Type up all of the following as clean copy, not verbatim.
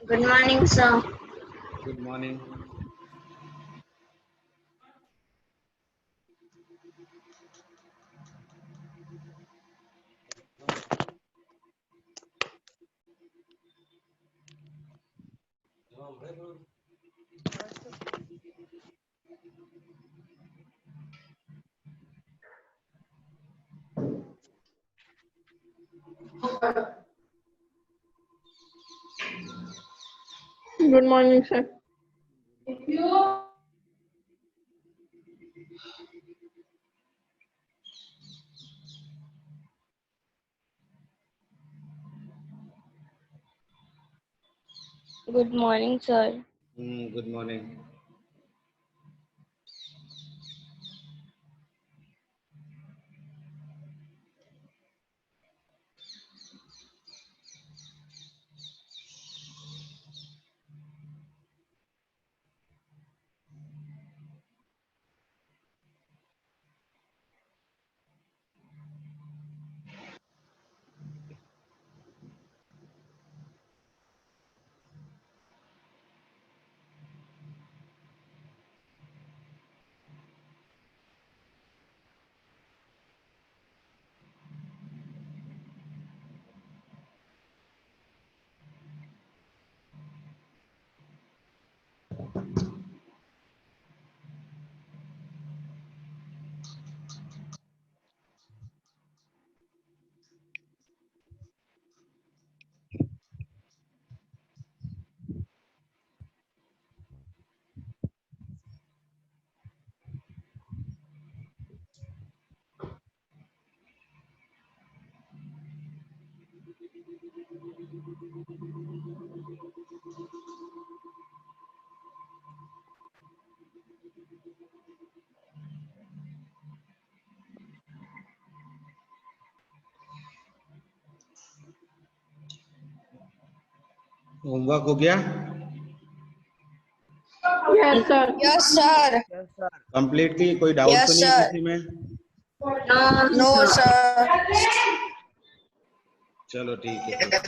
Good morning, sir. Good morning. Good morning, sir. Good morning, sir. Good morning. Homework हो गया? Yes, sir. Yes, sir. Completely कोई doubt Yes, तो नहीं sir. किसी में? No, sir. चलो ठीक है फिर।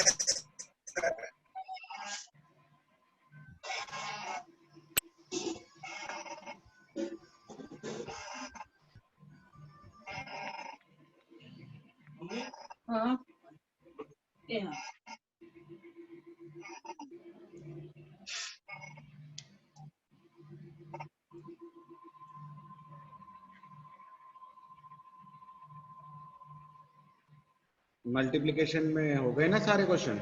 मल्टीप्लिकेशन में हो गए ना सारे क्वेश्चन?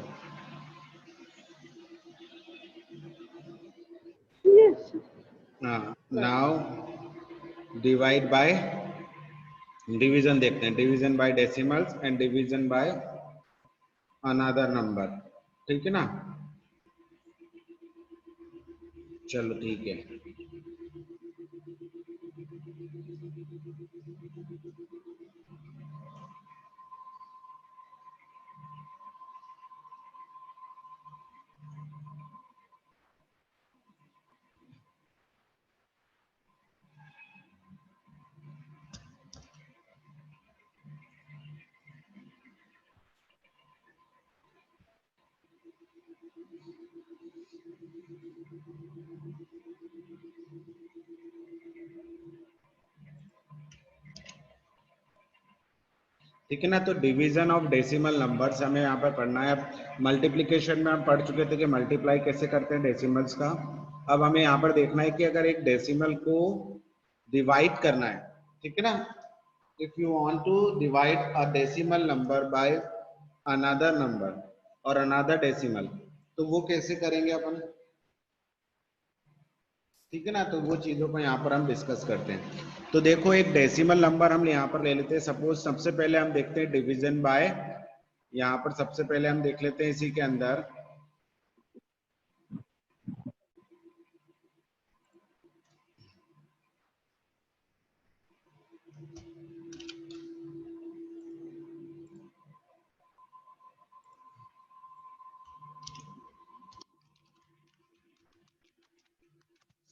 Yes, sir. हाँ, नाउ डिवाइड बाय डिवीजन देखते हैं। Division bye decimals and division bye another number. ठीक है ना? चलो ठीक है। ठीक है ना? तो डिवीजन ऑफ डेसिमल नंबर्स हमें यहाँ पर पढ़ना है। मल्टीप्लिकेशन में हम पढ़ चुके थे कि मल्टीप्लाई कैसे करते हैं डेसिमल्स का। अब हमें यहाँ पर देखना है कि अगर एक डेसिमल को डिवाइड करना है, ठीक है ना, if you want to divide a decimal number by another number और अनदर डेसिमल, तो वो कैसे करेंगे अपन? ठीक है ना। तो वो चीजों को यहाँ पर हम डिस्कस करते हैं। तो देखो एक डेसिमल नंबर हम यहाँ पर ले लेते हैं। सपोज सबसे पहले हम देखते हैं डिवीजन बाय, यहाँ पर सबसे पहले हम देख लेते हैं इसी के अंदर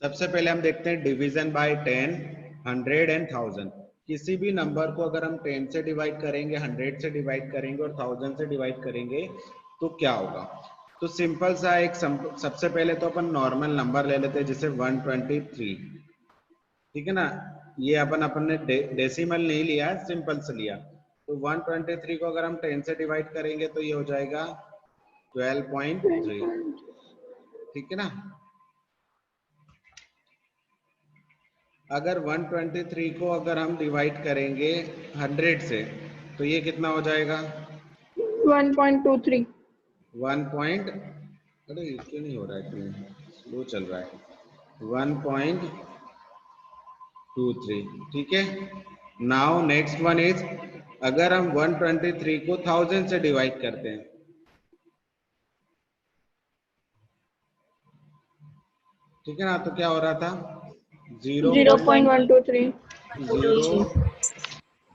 सबसे पहले हम देखते हैं डिवीजन बाय 10, 100 एंड 1000। किसी भी नंबर को अगर हम 10 से डिवाइड करेंगे, 100 से डिवाइड करेंगे और 1000 से डिवाइड करेंगे तो क्या होगा। तो सिंपल सा एक सबसे पहले तो अपन नॉर्मल नंबर ले लेते हैं जैसे 123। ठीक है ना, ये अपन ने डेसिमल नहीं लिया, सिंपल से लिया। तो 123 को अगर हम 10 से डिवाइड करेंगे तो ये हो जाएगा 12.3। ठीक है ना। अगर 123 को अगर हम डिवाइड करेंगे 100 से तो ये कितना हो जाएगा 1.23. 1 पॉइंट, अरे ये क्यों नहीं हो रहा है, क्यों स्लो चल रहा है, 1.23। ठीक है। नाउ नेक्स्ट वन इज, अगर हम 123 को 1000 से डिवाइड करते हैं, ठीक है ना, तो क्या हो रहा था 0.123.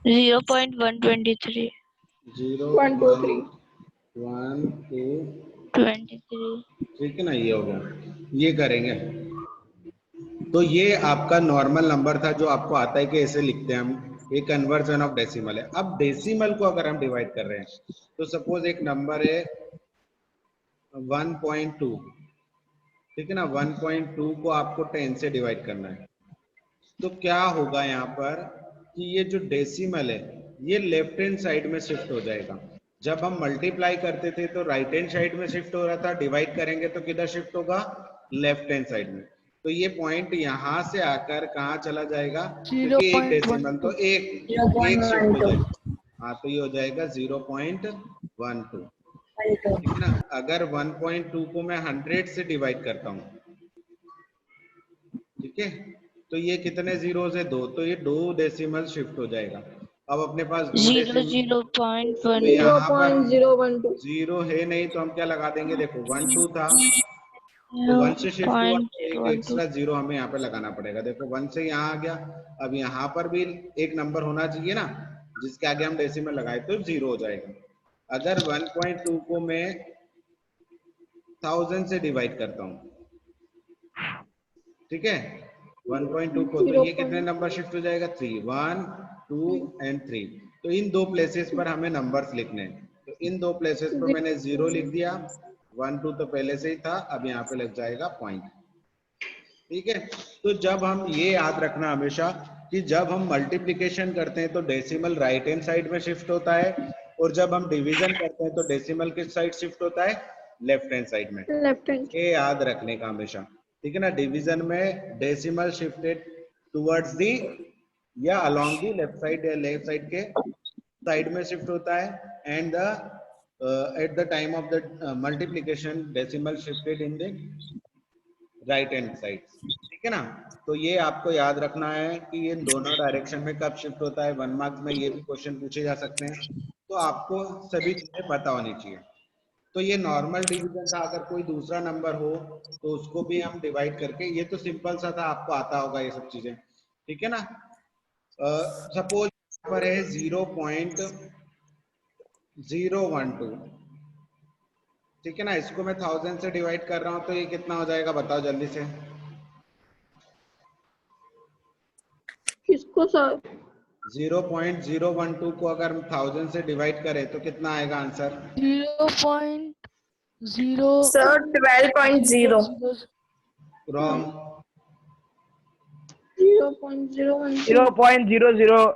0.123. 123. 23. ठीक है ना, ये हो गया। ये करेंगे तो ये आपका नॉर्मल नंबर था जो आपको आता है कि ऐसे लिखते हैं हम, ये कन्वर्जन ऑफ डेसिमल है। अब डेसिमल को अगर हम डिवाइड कर रहे हैं तो सपोज एक नंबर है 1.2, ठीक है ना, 1.2 को आपको 10 से डिवाइड करना है। तो क्या होगा यहाँ पर कि ये जो डेसिमल है ये लेफ्ट हैंड साइड में शिफ्ट हो जाएगा। जब हम मल्टीप्लाई करते थे तो राइट हैंड साइड में शिफ्ट हो रहा था, डिवाइड करेंगे तो किधर शिफ्ट होगा, लेफ्ट हैंड साइड में। तो ये पॉइंट यहाँ से आकर कहाँ चला जाएगा, क्योंकि एक डेसिमल तो एक शिफ्ट हो जाएगा। हाँ, तो ये हो जाएगा 0.12। ठीक है ना। अगर 1.2 को मैं 100 से डिवाइड करता हूँ, ठीक है, तो ये कितने जीरोस है, 2, तो ये 2 डेसिमल शिफ्ट हो जाएगा। अब अपने पास 2 डेसिमल, 0.1. तो यहाँ पर 0.012. 0 है नहीं तो हम क्या लगा देंगे, देखो 1 2 था तो 1 से शिफ्ट हुआ, एक एक्स्ट्रा 0 हमें यहाँ पे लगाना पड़ेगा। देखो 1 से यहाँ आ गया, अब यहाँ पर भी एक नंबर होना चाहिए ना जिसके आगे हम डेसिमल लगाए तो 0 हो जाएगा। अगर 1.2 को मैं 1000 से डिवाइड करता हूँ, ठीक है, 1.2 को, तो ये कितने नंबर शिफ्ट हो जाएगा, 3, 1 2 एंड 3। तो इन दो प्लेसेस पर हमें नंबर्स लिखने हैं। तो इन दो प्लेसेस पर मैंने 0 लिख दिया, 1 2 तो पहले से ही था, अब यहाँ पे लग जाएगा पॉइंट। ठीक है। तो जब हम ये याद रखना हमेशा कि जब हम मल्टीप्लिकेशन करते हैं तो डेसिमल राइट हैंड साइड में शिफ्ट होता है, और जब हम डिवीजन करते हैं तो डेसिमल किस साइड शिफ्ट होता है, लेफ्ट हैंड साइड में। Left hand. ये याद रखने का हमेशा। ठीक है ना। डिवीजन में डेसिमल शिफ्टेड टुवर्ड्स दी या अलोंग दी लेफ्ट साइड या लेफ्ट साइड के साइड में शिफ्ट होता है, and the at the time of the multiplication decimal shifted in the right hand side. ठीक है ना। तो ये आपको याद रखना है कि ये दोनों डायरेक्शन में कब शिफ्ट होता है। 1 मार्क्स में ये भी क्वेश्चन पूछे जा सकते हैं, तो आपको सभी चीजें पता होनी चाहिए। तो ये नॉर्मल डिवीजन था, अगर कोई दूसरा नंबर हो तो उसको भी हम डिवाइड करके, ये तो सिंपल सा था, आपको आता होगा ये सब चीजें। ठीक है ना। सपोज पर है 0.012, ठीक है ना, इसको मैं 1000 से डिवाइड कर रहा हूं तो ये कितना हो जाएगा, बताओ जल्दी से। किसको सर? 0.012 को अगर हम 1000 से डिवाइड करें तो कितना आएगा आंसर, 0.0 Sir, 12.0. रॉन्ग। 0.012.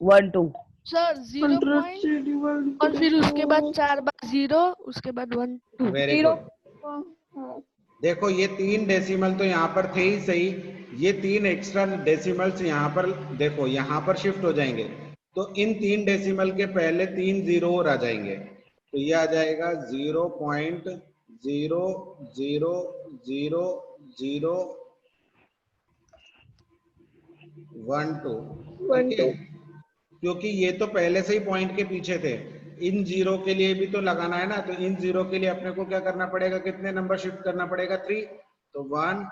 0.0012 सर 0 100 से divide और फिर उसके बाद करो। 4 बार 0 उसके बाद 1 2 वेरी गुड। देखो ये 3 डेसिमल तो यहाँ पर थे ही सही, ये 3 एक्स्ट्रा डेसिमल्स यहाँ पर देखो यहाँ पर शिफ्ट हो जाएंगे, तो इन 3 डेसिमल के पहले 3 जीरो और आ जाएंगे, तो ये आ जाएगा 0.00000 1 2, 1 ठीक है, 2 क्योंकि ये तो पहले से ही पॉइंट के पीछे थे। इन जीरो के लिए भी तो लगाना है ना, तो इन जीरो के लिए अपने को क्या करना पड़ेगा, कितने नंबर शिफ्ट करना पड़ेगा, 3। तो 1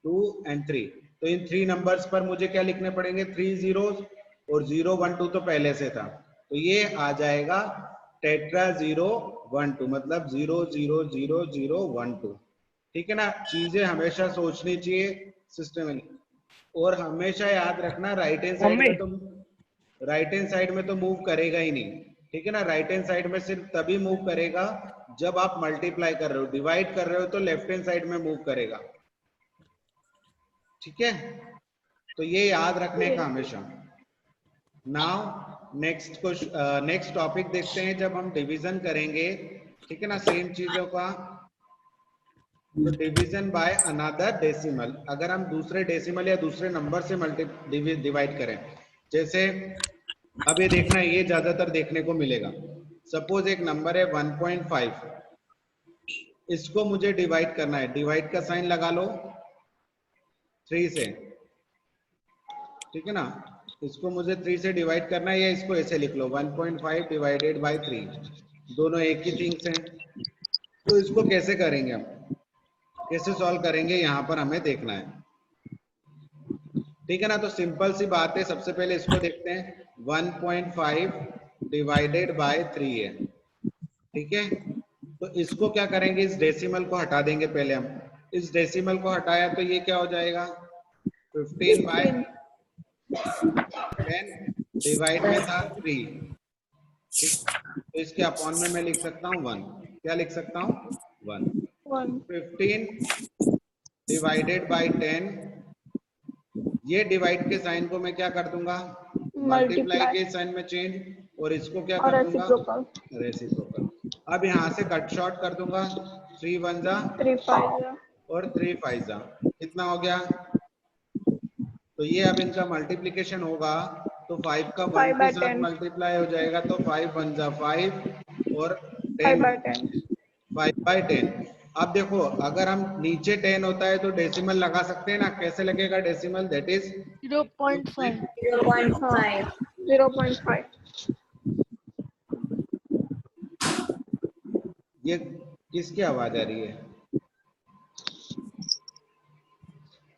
2 एंड 3। तो इन 3 नंबर्स पर मुझे क्या लिखने पड़ेंगे, 3 zeros, और 0 1 2 तो पहले से था, तो ये आ जाएगा टेट्रा 0 1 2, मतलब 0 0 0 0 1 2। ठीक है ना, चीजें हमेशा सोचनी चाहिए सिस्टमेटिक, और हमेशा याद रखना राइट हैंड साइड में तो मूव करेगा ही नहीं। ठीक है ना, राइट हैंड साइड में सिर्फ तभी मूव करेगा जब आप मल्टीप्लाई कर रहे हो, डिवाइड कर रहे हो तो लेफ्ट हैंड साइड में मूव करेगा। ठीक है, तो ये याद रखने का हमेशा। नाउ नेक्स्ट टॉपिक देखते हैं, जब हम डिवीजन करेंगे, ठीक है ना, सेम चीजों का, तो डिवीजन बाय अनदर डेसिमल, अगर हम दूसरे डेसिमल या दूसरे नंबर से डिवाइड करें, जैसे अब ये देखना, ये ज्यादातर देखने को मिलेगा। सपोज एक नंबर है 1.5, इसको मुझे डिवाइड करना है, डिवाइड का साइन लगा लो 3 से, ठीक है ना, इसको मुझे 3 से डिवाइड करना है, या इसको ऐसे लिख लो 1.5 डिवाइडेड बाय 3, दोनों एक ही थिंग्स हैं। तो इसको कैसे करेंगे हम, कैसे सॉल्व करेंगे, यहां पर हमें देखना है। ठीक है ना, तो सिंपल सी बात है, सबसे पहले इसको देखते हैं, 1.5 डिवाइडेड बाय 3 है। ठीक है, तो इसको क्या करेंगे, इस डेसिमल को हटा देंगे पहले हम, इस डेसिमल को हटाया तो ये क्या हो जाएगा, 15 बाय 10 डिवाइड में था 3। ठीक, तो इसके अपॉन में मैं लिख सकता हूँ 1, क्या लिख सकता हूँ 1। 15 डिवाइडेड बाय 10, ये डिवाइड के साइन को मैं क्या कर दूंगा, मल्टीप्लाई के साइन में चेंज, और इसको क्या कर दूंगा, रेसिप्रोकल। अब यहाँ से कट शॉर्ट कर दूंगा, 3 1 जा 3 5 जा और 3 5 जा, कितना हो गया, तो ये अब इनका मल्टीप्लिकेशन होगा, तो 5 का 1 के साथ मल्टीप्लाई हो जाएगा, तो 5 1 जा 5 और 10 5 बाय 10। अब देखो, अगर हम नीचे 10 होता है तो डेसिमल लगा सकते हैं ना, कैसे लगेगा डेसिमल, दैट इज 0.5। 0.5 ये किसकी आवाज आ रही है,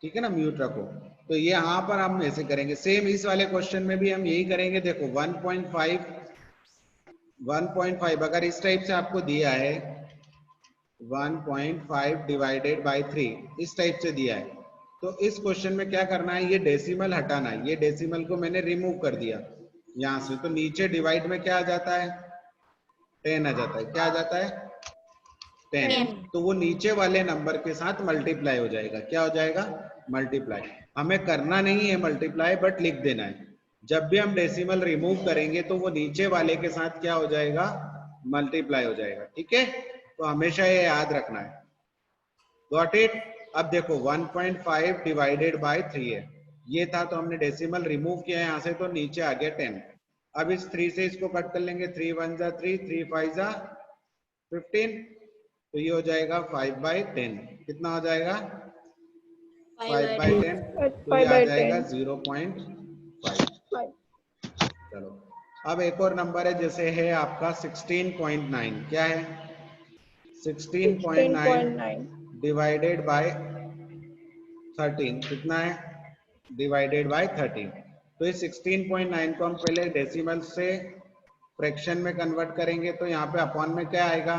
ठीक है ना, म्यूट रखो। तो ये यहाँ पर हम ऐसे करेंगे, सेम इस वाले क्वेश्चन में भी हम यही करेंगे। देखो 1.5 अगर इस टाइप से आपको दिया है, 1.5 डिवाइडेड बाय 3 इस टाइप से दिया है, तो इस क्वेश्चन में क्या करना है, ये डेसिमल हटाना है, ये डेसिमल को मैंने रिमूव कर दिया यहाँ से, तो नीचे डिवाइड में क्या आ जाता है, 10 आ जाता है, क्या आ जाता है 10, तो वो नीचे वाले नंबर के साथ मल्टीप्लाई हो जाएगा, क्या हो जाएगा, मल्टीप्लाई। हमें करना नहीं है मल्टीप्लाई, बट लिख देना है, जब भी हम डेसिमल रिमूव करेंगे तो वो नीचे वाले के साथ क्या हो जाएगा, मल्टीप्लाई हो जाएगा। ठीक है, तो हमेशा ये याद रखना है। Got it. अब देखो 1.5 डिवाइडेड बाय 3 है, ये था, तो हमने डेसिमल रिमूव किया यहाँ से, तो नीचे आ गया 10। अब इस 3 से इसको कट कर लेंगे, 3 1 जा 3, 3 5 जा 15, तो ये हो जाएगा 5 बाय 10, कितना हो जाएगा 5 बाय 10, तो ये आ जाएगा 0.5। चलो, अब एक और नंबर है, जैसे है आपका 16.9, क्या है 16.9 डिवाइडेड बाय 13, कितना है, डिवाइडेड बाय 13। तो इस 16.9 को हम पहले डेसिमल से फ्रैक्शन में कन्वर्ट करेंगे, तो यहाँ पे अपॉन में क्या आएगा,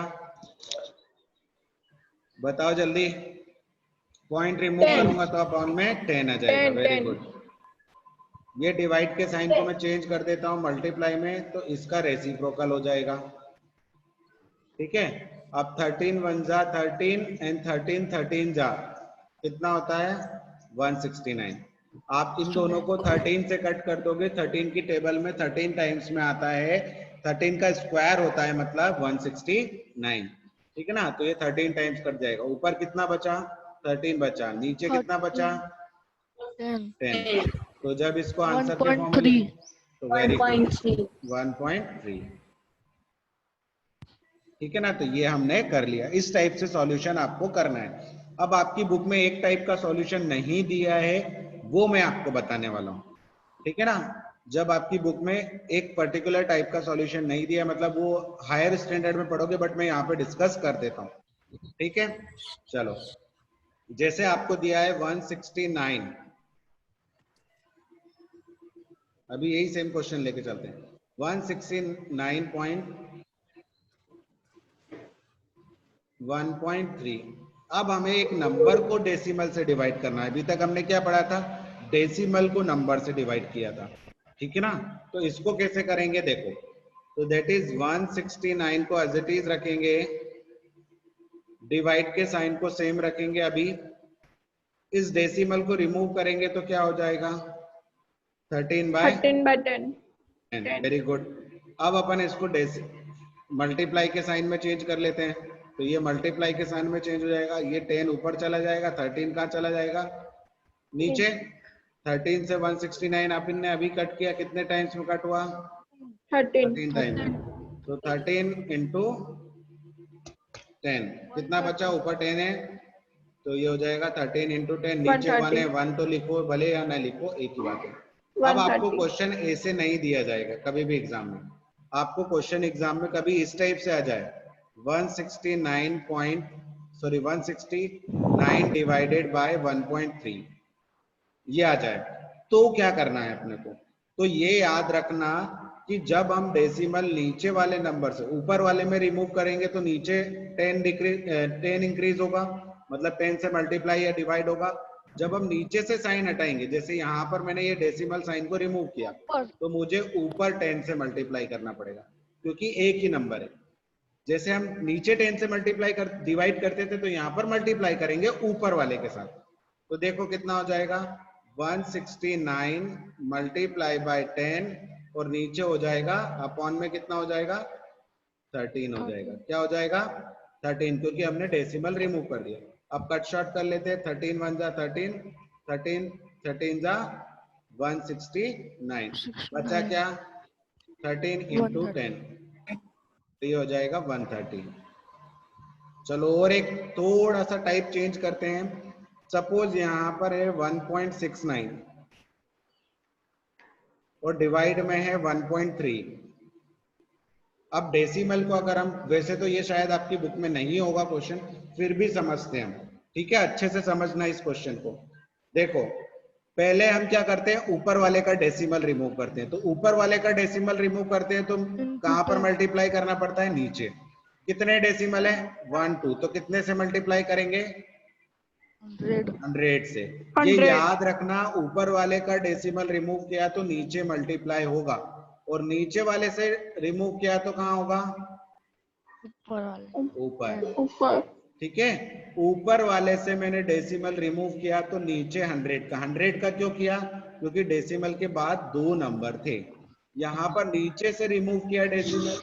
बताओ जल्दी, पॉइंट रिमूव करूंगा तो अपॉन में 10 आ जाएगा। Very good. ये डिवाइड के साइन को मैं चेंज कर देता हूँ मल्टीप्लाई में, तो इसका रेसिप्रोकल हो जाएगा। ठीक है, अब 13 1 जा 13 एंड 13 जा, कितना होता है 169। आप इन दोनों को 13 से कट कर दोगे, 13 की टेबल में 13 टाइम्स में आता है, 13 का स्क्वायर होता है मतलब 169। ठीक है ना, तो ये 13 टाइम्स कट जाएगा, ऊपर कितना बचा 13 बचा, नीचे कितना बचा 10। तो जब इसको आंसर के फॉर्म में, तो वेरी गुड 1.3। ठीक है ना, तो ये हमने कर लिया। इस टाइप से सॉल्यूशन आपको करना है। अब आपकी बुक में एक टाइप का सॉल्यूशन नहीं दिया है, वो मैं आपको बताने वाला हूँ। ठीक है ना। जब आपकी बुक में एक पर्टिकुलर टाइप का सॉल्यूशन नहीं दिया, मतलब वो हायर स्टैंडर्ड में पढ़ोगे, बट मैं यहाँ पे डिस्कस कर देता हूँ। ठीक है, चलो जैसे आपको दिया है 169, अभी यही सेम क्वेश्चन लेके चलते हैं। 169.1.3। अब हमें एक नंबर को डेसिमल से डिवाइड करना है। अभी तक हमने क्या पढ़ा था, डेसिमल को नंबर से डिवाइड किया था, ठीक है ना। तो इसको कैसे करेंगे देखो, तो दैट इज 169 को एज इट इज रखेंगे, डिवाइड के साइन को सेम रखेंगे। अभी इस डेसिमल को रिमूव करेंगे तो क्या हो जाएगा, 13/10. Very good. अब अपन इसको मल्टीप्लाई के साइन में चेंज कर लेते हैं, तो ये मल्टीप्लाई के साइन में चेंज हो जाएगा, ये 10 ऊपर चला जाएगा, 13 कहाँ चला जाएगा नीचे। 13 से 169 अपन ने अभी कट किया, कितने टाइम्स में कट हुआ, 13 टाइम्स। तो 13 इंटू 10 कितना बचा, ऊपर 10 है तो ये हो जाएगा 13 इंटू 10, नीचे 1 है, 1 तो लिखो भले या ना लिखो एक ही बात है। अब आपको क्वेश्चन ऐसे नहीं दिया जाएगा कभी भी एग्जाम में, आपको क्वेश्चन एग्जाम में कभी इस टाइप से आ जाए 169 डिवाइडेड बाय 1.3 ये आ जाए, तो क्या करना है अपने को, तो ये याद रखना कि जब हम डेसिमल नीचे वाले नंबर से ऊपर वाले में रिमूव करेंगे तो नीचे 10 इंक्रीज होगा, मतलब 10 से मल्टीप्लाई या डिवाइड होगा। जब हम नीचे से साइन हटाएंगे, जैसे यहाँ पर मैंने ये डेसिमल साइन को रिमूव किया, तो मुझे ऊपर 10 से मल्टीप्लाई करना पड़ेगा, क्योंकि एक ही नंबर है। जैसे हम नीचे 10 से मल्टीप्लाई कर डिवाइड करते थे, तो यहाँ पर मल्टीप्लाई करेंगे ऊपर वाले के साथ। तो देखो कितना हो जाएगा, 169 मल्टीप्लाई बाय 10 और नीचे हो जाएगा अपॉन में कितना हो जाएगा, 13 हो जाएगा। क्या हो जाएगा, 13, क्योंकि हमने डेसिमल रिमूव कर दिया। अब कट शॉर्ट कर लेते हैं, 13 1 जा 13, 13 जा 169, बचा क्या 13 इंटू 10, तो ये हो जाएगा 130। चलो और एक थोड़ा सा टाइप चेंज करते हैं। सपोज यहाँ पर है 1.69 और डिवाइड में है 1.3। अब डेसिमल को अगर हम, वैसे तो ये शायद आपकी बुक में नहीं होगा क्वेश्चन, फिर भी समझते हैं हम, ठीक है, अच्छे से समझना इस क्वेश्चन को। देखो पहले हम क्या करते हैं, ऊपर वाले का डेसिमल रिमूव करते हैं। तो ऊपर वाले का डेसिमल रिमूव करते हैं तो कहां पर मल्टीप्लाई करना पड़ता है, नीचे। कितने डेसिमल है, 1 2, तो कितने से मल्टीप्लाई करेंगे, 100 से। ये याद रखना, ऊपर वाले का डेसिमल रिमूव किया तो नीचे मल्टीप्लाई होगा, और नीचे वाले से रिमूव किया तो कहाँ होगा, ऊपर। ठीक है, ऊपर वाले से मैंने डेसिमल रिमूव किया तो नीचे 100 का क्यों किया, क्योंकि डेसिमल के बाद 2 नंबर थे। यहाँ पर नीचे से रिमूव किया डेसिमल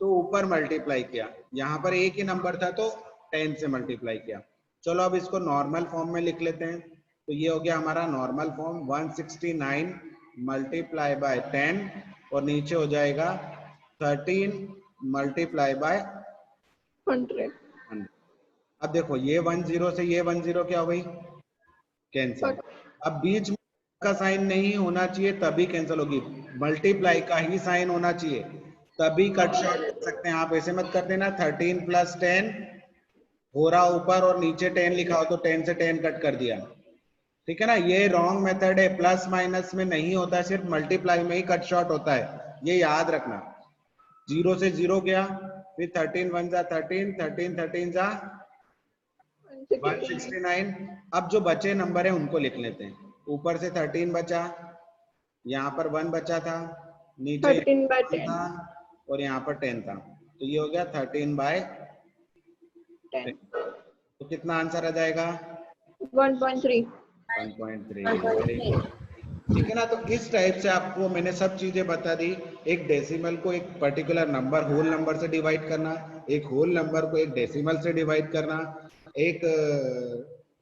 तो ऊपर मल्टीप्लाई किया, यहाँ पर एक ही नंबर था तो 10 से मल्टीप्लाई किया। चलो अब इसको नॉर्मल फॉर्म में लिख लेते हैं। तो ये हो गया हमारा नॉर्मल फॉर्म, 169 मल्टीप्लाई बाय 10 और नीचे हो जाएगा 13 मल्टीप्लाई बाय 100। अब देखो ये 10 से ये 10 क्या हो गई, कैंसिल। अब बीच में का साइन नहीं होना चाहिए तभी कैंसिल होगी, मल्टीप्लाई का ही साइन होना चाहिए तभी कट शॉर्ट कर सकते हैं आप। ऐसे मत कर देना 13 + 10 हो रहा ऊपर और नीचे 10 लिखा हो तो 10 से 10 कट कर दिया, ठीक है ना। ये रॉन्ग मेथड है, प्लस माइनस में नहीं होता है, सिर्फ मल्टीप्लाई में ही कट शॉर्ट होता है, ये याद रखना। 0 से 0 गया, फिर 13 1 जा 13, 13 13 जा 169। अब जो बचे नंबर है उनको लिख लेते हैं। ऊपर से 13 बचा, यहाँ पर 1 बचा था, नीचे 13/10 था और यहाँ पर 10 था, तो ये हो गया 13/10। तो कितना आंसर आ जाएगा, 1.3। 1.3। ठीक है ना। तो इस टाइप से आपको मैंने सब चीजें बता दी। एक डेसिमल को एक पर्टिकुलर नंबर होल नंबर से डिवाइड करना, एक होल नंबर को एक डेसिमल से डिवाइड करना, एक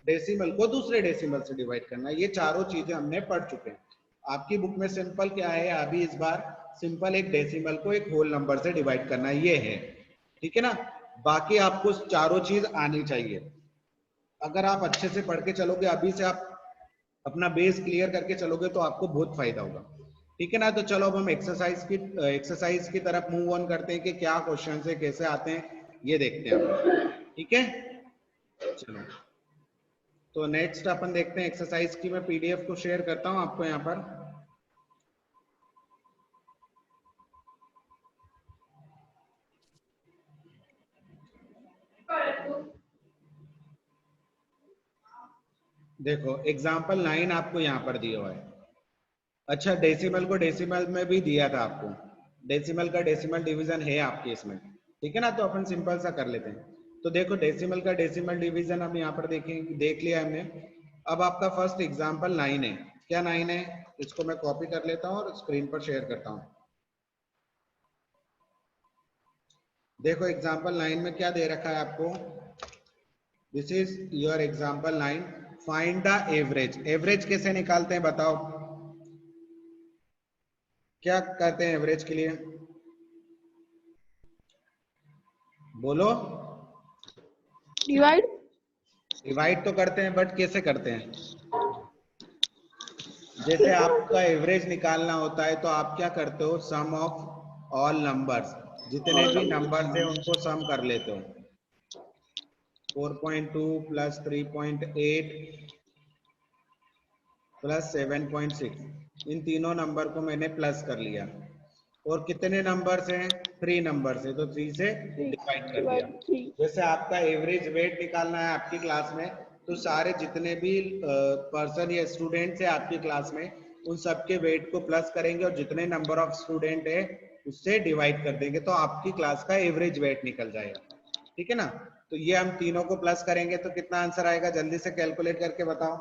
डेसिमल को दूसरे डेसिमल से डिवाइड करना, ये चारों चीजें हमने पढ़ चुके हैं। आपकी बुक में सिंपल क्या है अभी इस बार, सिंपल एक डेसिमल को एक होल नंबर से डिवाइड करना, ये है, ठीक है ना। बाकी आपको चारों चीज आनी चाहिए। अगर आप अच्छे से पढ़ के चलोगे, अभी से आप अपना बेस क्लियर करके चलोगे तो आपको बहुत फायदा होगा। ठीक है ना। तो चलो अब हम एक्सरसाइज की तरफ मूव ऑन करते हैं कि क्या क्वेश्चन है, कैसे आते हैं ये देखते हैं अपन। ठीक है, चलो तो नेक्स्ट अपन देखते हैं एक्सरसाइज की। मैं पीडीएफ को शेयर करता हूं आपको यहाँ पर। देखो एग्जाम्पल 9 आपको यहाँ पर दिया हुआ है। अच्छा, डेसिमल को डेसिमल में भी दिया था आपको, डेसिमल का डेसिमल डिवीजन है आपके इसमें। ठीक है ना, तो अपन सिंपल सा कर लेते हैं। तो देखो डेसिमल का डेसिमल डिवीजन हम यहाँ पर देख लिया हमने। अब आपका फर्स्ट एग्जाम्पल 9 है। क्या 9 है, इसको मैं कॉपी कर लेता हूँ और स्क्रीन पर शेयर करता हूँ। देखो एग्जाम्पल 9 में क्या दे रखा है आपको, this is your example 9। Find the average. Average कैसे निकालते हैं बताओ, क्या करते हैं एवरेज के लिए, बोलो। डिवाइड। डिवाइड तो करते हैं बट कैसे करते हैं, जैसे आपका एवरेज निकालना होता है तो आप क्या करते हो, सम ऑफ ऑल नंबर्स, जितने भी नंबर्स हैं उनको सम कर लेते हो। 4.2 प्लस 3.8 प्लस 7.6, इन तीनों नंबर को मैंने प्लस कर लिया। और कितने नंबर्स हैं, 3 नंबर्स है, तो 3 से डिवाइड कर दिया। जैसे आपका एवरेज वेट निकालना है आपकी क्लास में, तो सारे जितने भी पर्सन या स्टूडेंट्स है आपकी क्लास में, उन सबके वेट को प्लस करेंगे और जितने नंबर ऑफ स्टूडेंट है उससे डिवाइड कर देंगे, तो आपकी क्लास का एवरेज वेट निकल जाएगा। ठीक है ना, तो ये हम तीनों को प्लस करेंगे तो कितना आंसर आएगा, जल्दी से कैलकुलेट करके बताओ।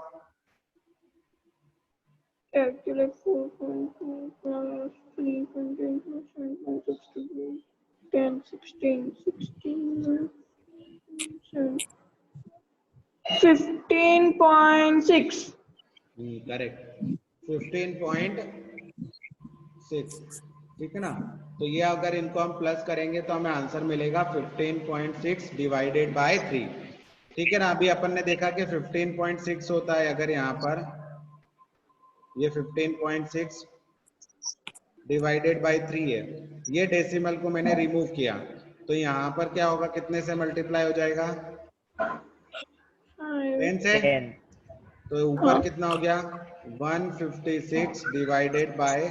Calculate 4.2 plus 3.8 plus 7.62, 10, 16, 16, 15.6. करेक्ट, 15.6। ठीक है ना, तो ये अगर इनको हम प्लस करेंगे तो हमें आंसर मिलेगा 15.6 डिवाइडेड बाय 3। ठीक है ना, अभी अपन ने देखा कि 15.6 होता है, अगर यहाँ पर ये 15.6 डिवाइडेड बाय 3 है, ये डेसिमल को मैंने रिमूव किया, तो यहाँ पर क्या होगा, कितने से मल्टीप्लाई हो जाएगा, 10 से। तो ऊपर कितना हो गया, 156 डिवाइडेड बाय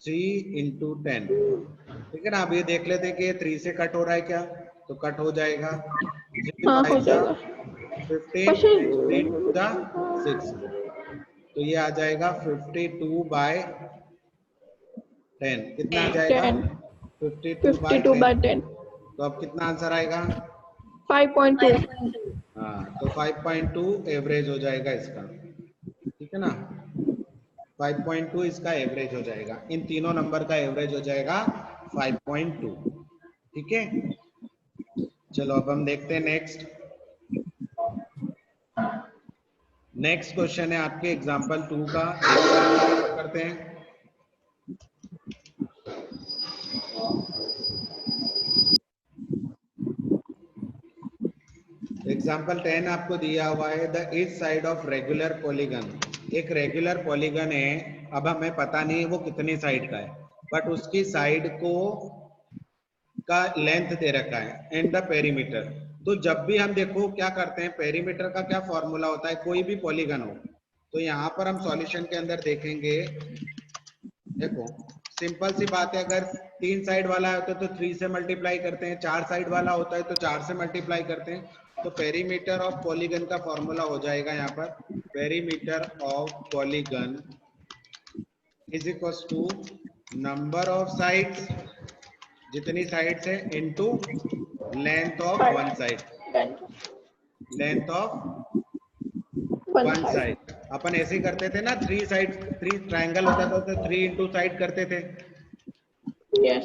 3 इंटू 10। ठीक है ना, अब ये देख लेते हैं कि ये 3 से कट हो रहा है क्या, तो कट हो जाएगा। 3 हाँ, हो 5 जाएगा। 15, 3 टू द 6, तो ये आ जाएगा 52 बाय 10। कितना आ जाएगा, 10, 52 बाय 52 by 10। 10, तो अब कितना आंसर आएगा, 5.2. हाँ, तो 5.2 एवरेज हो जाएगा इसका। ठीक है ना, 5.2 इसका एवरेज हो जाएगा, इन तीनों नंबर का एवरेज हो जाएगा 5.2। ठीक है, चलो अब हम देखते हैं नेक्स्ट क्वेश्चन है आपके एग्जांपल 2 का। करते हैं, एग्जाम्पल 10 आपको दिया हुआ है, the each side of regular polygon. एक रेगुलर पॉलीगन है, अब हमें पता नहीं वो कितनी साइड का है, बट उसकी साइड को का लेंथ दे रखा है एंड द पेरीमीटर। तो जब भी हम देखो क्या करते हैं, पेरीमीटर का क्या फॉर्मूला होता है, कोई भी पॉलीगन हो, तो यहाँ पर हम सॉल्यूशन के अंदर देखेंगे। देखो सिंपल सी बात है, अगर 3 साइड वाला होता है तो 3 से मल्टीप्लाई करते हैं, 4 साइड वाला होता है तो 4 से मल्टीप्लाई करते हैं। तो पेरीमीटर ऑफ पॉलीगन का फॉर्मूला हो जाएगा यहाँ पर, perimeter of polygon is equal to number of sides, जितनी साइड्स है, into length of one side, length of one side. अपन ऐसे ही करते थे ना, 3 साइड, 3 ट्रायंगल होता था तो 3 इंटू साइड करते थे। Yes.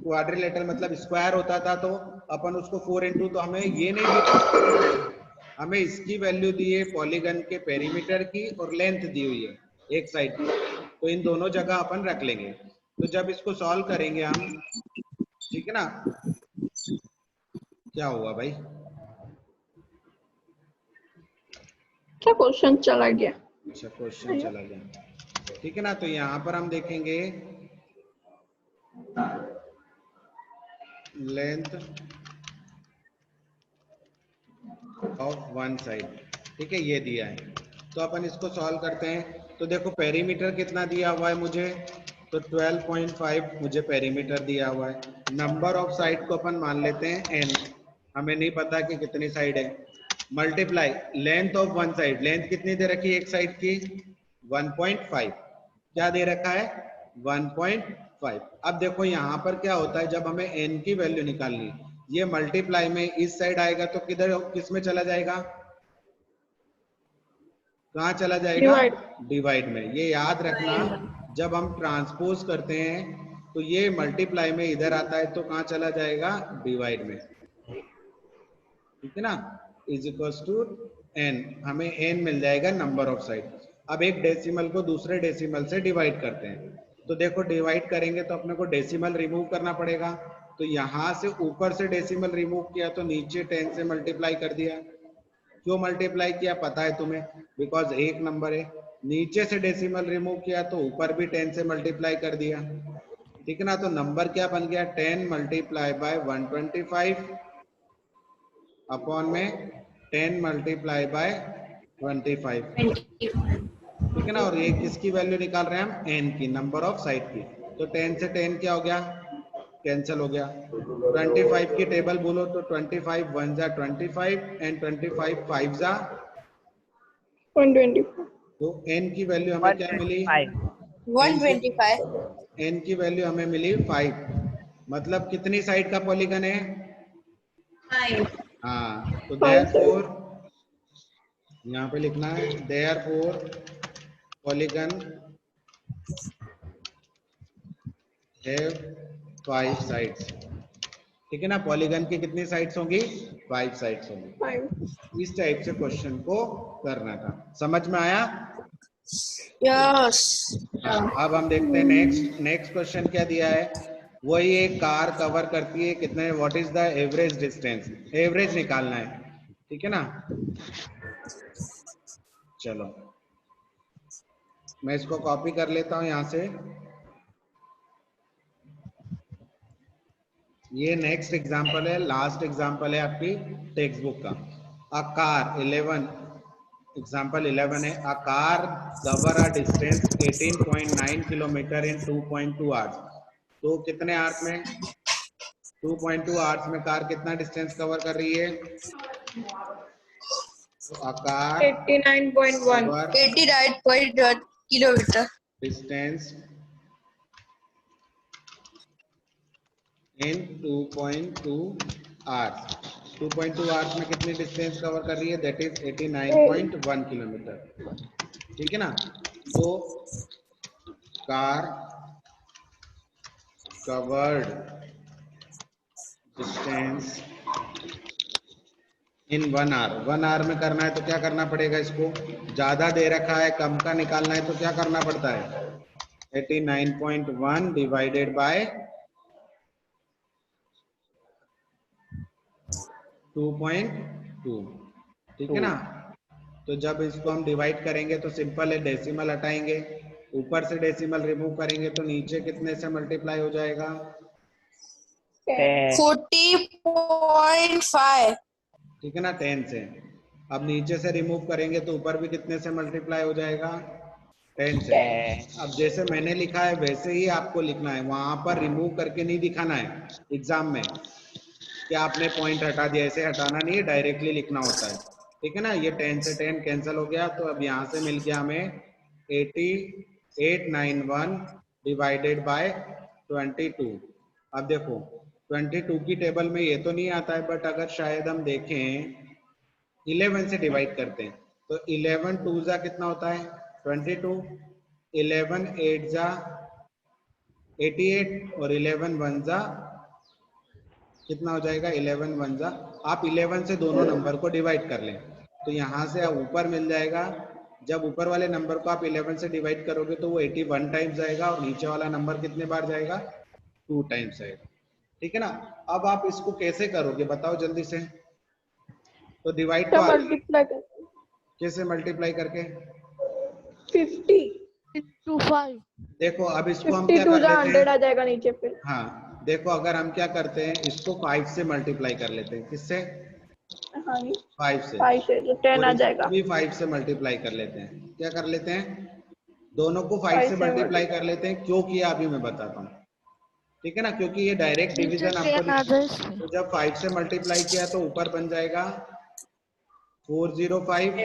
क्वाड्रिलेटरल मतलब स्क्वायर होता था तो अपन उसको 4 इंटू, तो हमें ये नहीं, हमें इसकी वैल्यू दी है पॉलीगन के पेरीमीटर की और लेंथ दी हुई है एक साइड की, तो इन दोनों जगह अपन रख लेंगे। तो जब इसको सॉल्व करेंगे हम, ठीक है ना, क्या हुआ भाई, क्या क्वेश्चन चला गया? अच्छा क्वेश्चन चला गया, ठीक है ना। तो यहाँ पर हम देखेंगे लेंथ ऑफ वन साइड, ठीक है, ये दिया है। तो अपन इसको सॉल्व करते हैं। तो देखो पेरीमीटर कितना दिया हुआ है मुझे, तो 12.5 मुझे पेरीमीटर दिया हुआ है। नंबर ऑफ साइड को अपन मान लेते हैं n, हमें नहीं पता कि कितनी साइड है। Multiply length of one side, length कितनी दे रखी है एक साइड की, 1.5, क्या दे रखा है 1.5। अब देखो यहाँ पर क्या होता है, जब हमें n की वैल्यू निकालनी, ये मल्टीप्लाई में इस साइड आएगा तो किधर, किस में चला जाएगा, कहाँ चला जाएगा, डिवाइड में। ये याद रखना, जब हम ट्रांसपोज करते हैं तो ये मल्टीप्लाई में इधर आता है तो कहाँ चला जाएगा, डिवाइड में, ठीक है ना। इज इक्वल्स टू n, हमें n मिल जाएगा नंबर ऑफ साइड। अब एक डेसिमल को दूसरे डेसिमल से डिवाइड करते हैं, तो देखो डिवाइड करेंगे तो अपने को डेसिमल रिमूव करना पड़ेगा। तो यहाँ से ऊपर से डेसिमल रिमूव किया तो नीचे 10 से मल्टीप्लाई कर दिया। क्यों मल्टीप्लाई किया पता है तुम्हें, बिकॉज एक नंबर है। नीचे से डेसिमल रिमूव किया तो ऊपर भी 10 से मल्टीप्लाई कर दिया, ठीक है ना। तो नंबर क्या बन गया, 10 मल्टीप्लाई बाय 125 अपॉन में 10 मल्टीप्लाई बाय 25, ठीक है ना। और ये किसकी वैल्यू निकाल रहे हैं हम, n की, नंबर ऑफ साइड की। तो 10 से 10 क्या हो गया, कैंसिल हो गया। 25 की टेबल बोलो तो 25 1 जा 25 एंड 25 5 जा 125. तो n की वैल्यू हमें क्या मिली, 125. n की वैल्यू हमें मिली 5। मतलब कितनी साइड का पॉलीगन है, 5. हाँ। तो 5 देयरफॉर यहाँ पे लिखना है, देयरफॉर पॉलीगन हैव 5 साइड्स, ठीक है ना। पॉलीगन की कितनी साइड्स होंगी, 5 साइड्स होंगी। 5. इस टाइप से क्वेश्चन को करना था, समझ में आया। Yes. अब हम देखते हैं नेक्स्ट क्वेश्चन क्या दिया है। वही एक कार कवर करती है कितने, what is the average distance, average निकालना है, ठीक है ना। चलो मैं इसको कॉपी कर लेता हूं यहाँ से। ये नेक्स्ट एग्जांपल है, लास्ट एग्जांपल है आपकी टेक्स्ट बुक का। अ कार 11, एग्जांपल 11 है, a car cover a distance 18.9 kilometre in 2.2 hours. तो कितने आवर्स में, 2.2 आवर्स में कार कितना डिस्टेंस कवर कर रही है, तो a car 89.1. Cover 89.1 kilometer. Distance in 2.2 hours. 2.2 hours में कितनी डिस्टेंस कवर कर रही है, दैट इज 89.1 किलोमीटर, ठीक है ना। तो car covered distance in 1 hour, 1 hour में करना है तो क्या करना पड़ेगा, इसको ज्यादा दे रखा है, कम का निकालना है तो क्या करना पड़ता है, 89.1 डिवाइडेड बाय 2.2, ठीक है ना। तो जब इसको हम डिवाइड करेंगे तो सिंपल है, डेसिमल हटाएंगे, ऊपर से डेसिमल रिमूव करेंगे तो नीचे कितने से मल्टीप्लाई हो जाएगा, 40.5. ठीक है ना, 10 से। अब नीचे से रिमूव करेंगे तो ऊपर भी कितने से मल्टीप्लाई हो जाएगा, 10 से। अब जैसे मैंने लिखा है वैसे ही आपको लिखना है, वहां पर रिमूव करके नहीं दिखाना है एग्जाम में कि आपने पॉइंट हटा दिया, ऐसे हटाना नहीं है, डायरेक्टली लिखना होता है, ठीक है ना। ये 10 से 10 कैंसिल हो गया, तो अब यहाँ से मिल गया हमें 8891 डिवाइडेड बाय 22। अब देखो 22 की टेबल में ये तो नहीं आता है, बट अगर शायद हम देखें 11 से डिवाइड करते हैं तो 11 2 जा कितना होता है 22, 11 8 जा 88 और 11 1 जा कितना हो जाएगा, 11 1 जा। आप 11 से दोनों नंबर को डिवाइड कर लें तो यहाँ से ऊपर मिल जाएगा। जब ऊपर वाले नंबर को आप 11 से डिवाइड करोगे तो वो 81 टाइम्स जाएगा और नीचे वाला नंबर कितने बार जाएगा, 2 टाइम्स जाएगा, ठीक है ना। अब आप इसको कैसे करोगे बताओ जल्दी से। तो डिवाइड मल्टीप्लाई करते कैसे मल्टीप्लाई करके, 50. 25। देखो अब इसको हम क्या 52 कर जा लेते 100 आ हैं, जाएगा नीचे फिर। हाँ देखो अगर हम क्या करते हैं इसको 5 से मल्टीप्लाई कर लेते हैं, किससे? हाँ जी 5 से, 5 से तो 10 और आ इसको जाएगा। भी 5 से मल्टीप्लाई कर लेते हैं। क्या कर लेते हैं? दोनों को 5 5 से से मल्टीप्लाई कर लेते हैं। क्यों किया अभी मैं बताता हूँ, ठीक है ना, क्योंकि ये डायरेक्ट नीचे डिवीजन आपको 10 आ जाए इसलिए। तो जब 5 से मल्टीप्लाई किया तो ऊपर बन जाएगा 405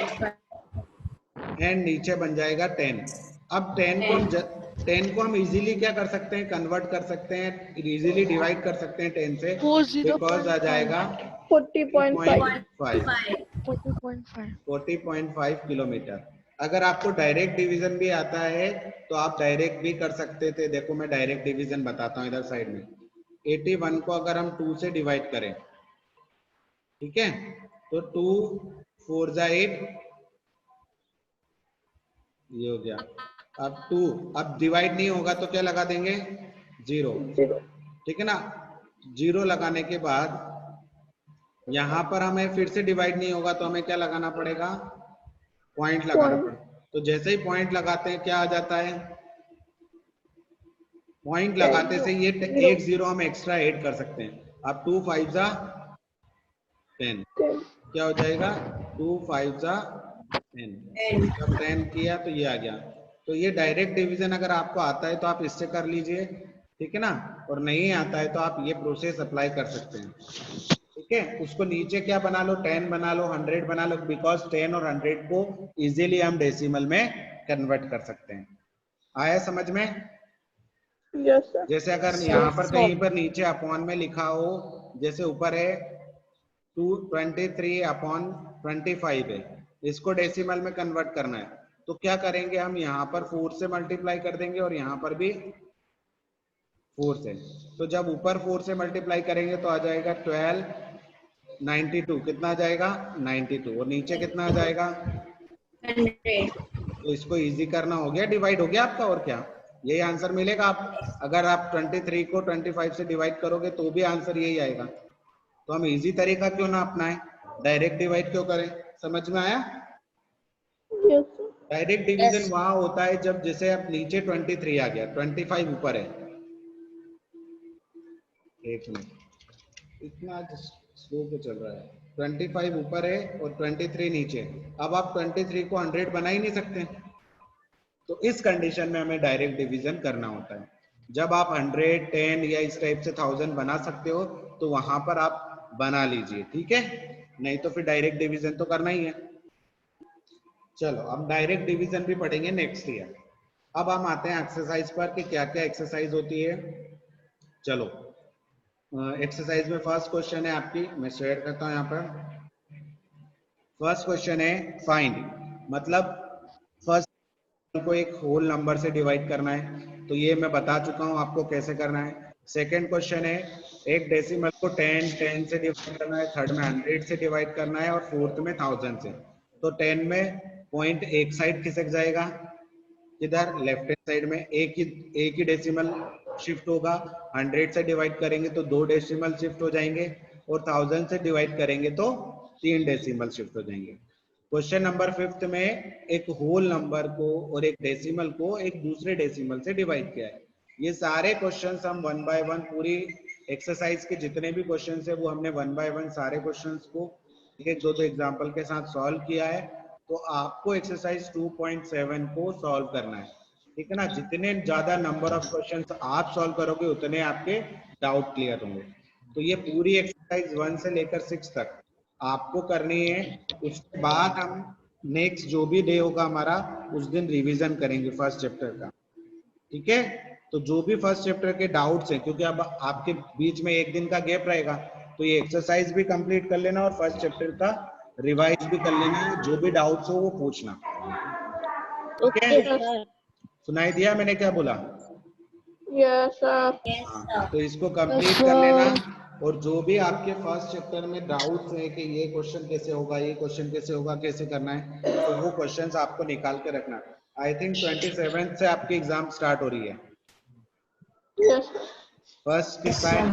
एंड नीचे बन जाएगा 10। अब 10 को हम इजीली क्या कर सकते हैं, कन्वर्ट कर सकते हैं, इजीली डिवाइड कर सकते हैं 10 से, बिकॉज आ 40.5। जाएगा 40.5। 40.5 40.5। 40.5 किलोमीटर। अगर आपको डायरेक्ट डिवीजन भी आता है तो आप डायरेक्ट भी कर सकते थे। देखो मैं डायरेक्ट डिवीजन बताता हूँ इधर साइड में। 81 को अगर हम 2 से डिवाइड करें, ठीक है, तो 2 4 जा 8, ये हो गया। अब 2, अब डिवाइड नहीं होगा तो क्या लगा देंगे? 0, ठीक है ना। 0 लगाने के बाद यहाँ पर हमें फिर से डिवाइड नहीं होगा तो हमें क्या लगाना पड़ेगा? पॉइंट लगाना पड़ेगा। तो जैसे ही पॉइंट लगाते हैं क्या आ जाता है? पॉइंट लगाते से ये एक 0 हम एक्स्ट्रा ऐड कर सकते हैं। अब 2 5 जा 10, क्या हो जाएगा? 2 5 जा 10, जब 10 किया तो ये आ गया। तो ये डायरेक्ट डिवीजन अगर आपको आता है तो आप इससे कर लीजिए, ठीक है ना, और नहीं आता है तो आप ये प्रोसेस अप्लाई कर सकते हैं, ठीक है। उसको नीचे क्या बना लो, 10 बना लो, 100 बना लो, बिकॉज 10 और 100 को इजीली हम डेसिमल में कन्वर्ट कर सकते हैं। आया समझ में? Yes sir. जैसे अगर यहाँ पर कहीं पर नीचे अपॉन में लिखा हो, जैसे ऊपर है 223/25 है, इसको डेसिमल में कन्वर्ट करना है तो क्या करेंगे हम? यहाँ पर 4 से मल्टीप्लाई कर देंगे और यहाँ पर भी 4 से। तो जब ऊपर 4 से मल्टीप्लाई करेंगे तो आ जाएगा 1292, कितना आ जाएगा? 92, और नीचे कितना आ जाएगा? 100। तो इसको इजी करना हो गया, डिवाइड हो गया आपका, और क्या, यही आंसर मिलेगा। आप अगर आप 23 को 25 से डिवाइड करोगे तो भी आंसर यही आएगा। तो हम इजी तरीका क्यों ना अपनाएं, डायरेक्ट डिवाइड क्यों करें? समझ में आया? Yes sir. डायरेक्ट डिवीजन वहां होता है जब जैसे अब नीचे 23 आ गया, 25 ऊपर है, एक मिनट इतना स्लो पे चल रहा है, 25 ऊपर है और 23 नीचे। अब आप 23 को 100 बना ही नहीं सकते, तो इस कंडीशन में हमें डायरेक्ट डिवीजन करना होता है। जब आप 100, 10 या इस टाइप से 1000 बना सकते हो तो वहां पर आप बना लीजिए, ठीक है, नहीं तो फिर डायरेक्ट डिवीजन तो करना ही है। चलो अब डायरेक्ट डिवीजन भी पढ़ेंगे नेक्स्ट ईयर। अब हम आते हैं एक्सरसाइज पर कि क्या क्या एक्सरसाइज होती है। चलो एक्सरसाइज में फर्स्ट क्वेश्चन है आपकी, मैं शेयर करता हूं यहाँ पर। फर्स्ट क्वेश्चन है फाइंड, मतलब फर्स्ट को एक होल नंबर से डिवाइड करना है, तो ये मैं बता चुका हूं आपको कैसे करना है। सेकंड क्वेश्चन है एक डेसिमल को 10 से डिवाइड करना है, थर्ड में 100 से डिवाइड करना है और फोर्थ में 1000 से। तो 10 में पॉइंट एक साइड खिसक जाएगा, इधर लेफ्ट हैंड साइड में एक ही डेसिमल शिफ्ट होगा। 100 से डिवाइड करेंगे तो 2 डेसिमल शिफ्ट हो जाएंगे और 1000 से डिवाइड करेंगे तो 3 डेसिमल शिफ्ट हो जाएंगे। क्वेश्चन नंबर 5 में एक होल नंबर को और एक डेसिमल को एक दूसरे डेसिमल से डिवाइड किया है। ये सारे क्वेश्चंस हम 1 बाय 1 पूरी एक्सरसाइज के जितने भी क्वेश्चंस है वो हमने 1 बाय 1 सारे क्वेश्चंस को एक दो एग्जांपल के साथ सॉल्व किया है। तो आपको एक्सरसाइज 2.7 को सॉल्व करना है, ठीक है ना। जितने ज्यादा नंबर ऑफ क्वेश्चंस आप सॉल्व करोगे उतने आपके डाउट क्लियर होंगे। तो ये पूरी एक्सरसाइज 1 से लेकर 6 तक आपको करनी है। उसके बाद हम नेक्स्ट जो भी डे होगा हमारा उस दिन रिवीजन करेंगे फर्स्ट चैप्टर का, ठीक है। तो जो भी फर्स्ट चैप्टर के डाउट्स हैं, क्योंकि अब आपके बीच में एक दिन का गैप रहेगा, तो ये एक्सरसाइज भी कंप्लीट कर लेना और फर्स्ट चैप्टर का रिवाइज भी कर लेना है। जो भी डाउट्स हो वो पूछना, ठीक है। सुनाई दिया मैंने क्या बोला? Yes sir. हाँ, तो इसको कंप्लीट कर लेना और जो भी आपके फर्स्ट चैप्टर में डाउट्स है कि ये क्वेश्चन कैसे होगा, ये क्वेश्चन कैसे होगा, कैसे करना है, तो वो क्वेश्चंस आपको निकाल के रखना। आई थिंक 27 से आपकी एग्जाम स्टार्ट हो रही है। यस फर्स्ट किसका है?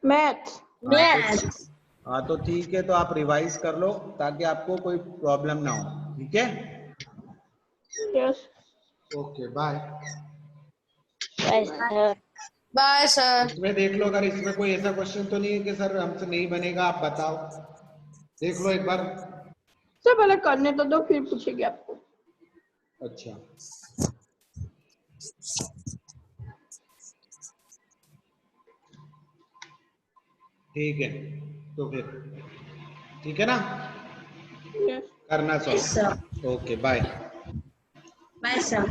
मैथ्स। हाँ तो ठीक है, तो आप रिवाइज कर लो ताकि आपको कोई प्रॉब्लम ना हो, ठीक है। Yes okay bye. Bye, sir. Bye, sir. इसमें देख लो, अगर इसमें कोई ऐसा क्वेश्चन तो नहीं है कि सर हमसे नहीं बनेगा, आप बताओ, देख लो एक बार। सर पहले करने तो दो, फिर पूछेगी आपको। अच्छा ठीक है, तो फिर ठीक है ना, यस। करना Yes, sir. Solve. Okay bye. Bye, sir.